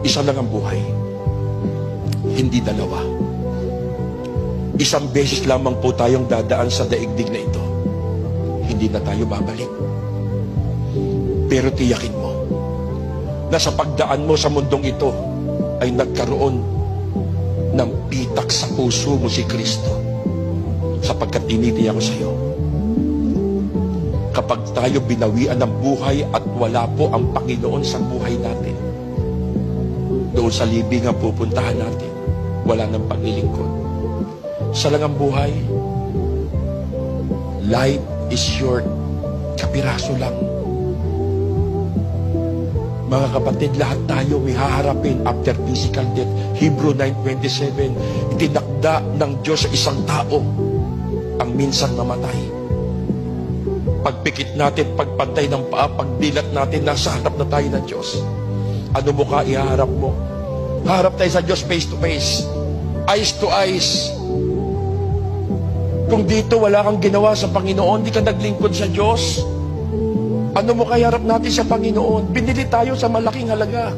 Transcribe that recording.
Isa lang ang buhay, hindi dalawa. Isang beses lamang po tayong dadaan sa daigdig na ito. Hindi na tayo babalik. Pero tiyakin mo na sa pagdaan mo sa mundong ito ay nagkaroon ng pitak sa puso mo si Kristo, sapagkat tinitiyak ko sa iyo, kapag tayo binawian ng buhay at wala po ang Panginoon sa buhay natin, doon sa libingan pupuntahan natin, wala nang paglilingkod. Isa lang ang buhay. Life is short. Kapiraso lang. Mga kapatid, lahat tayo may haharapin after physical death. Hebrew 9:27, itinakda ng Diyos sa isang tao ang minsan mamatay. Pagpikit natin, pagpantay ng paa, pagdilat natin, nasa harap na tayo ng Diyos. Ano mo ka iharap mo? Harap tayo sa Diyos face to face, eyes to eyes. Kung dito wala kang ginawa sa Panginoon, di ka naglingkod sa Diyos, ano mo kaya harap natin sa Panginoon? Binili tayo sa malaking halaga.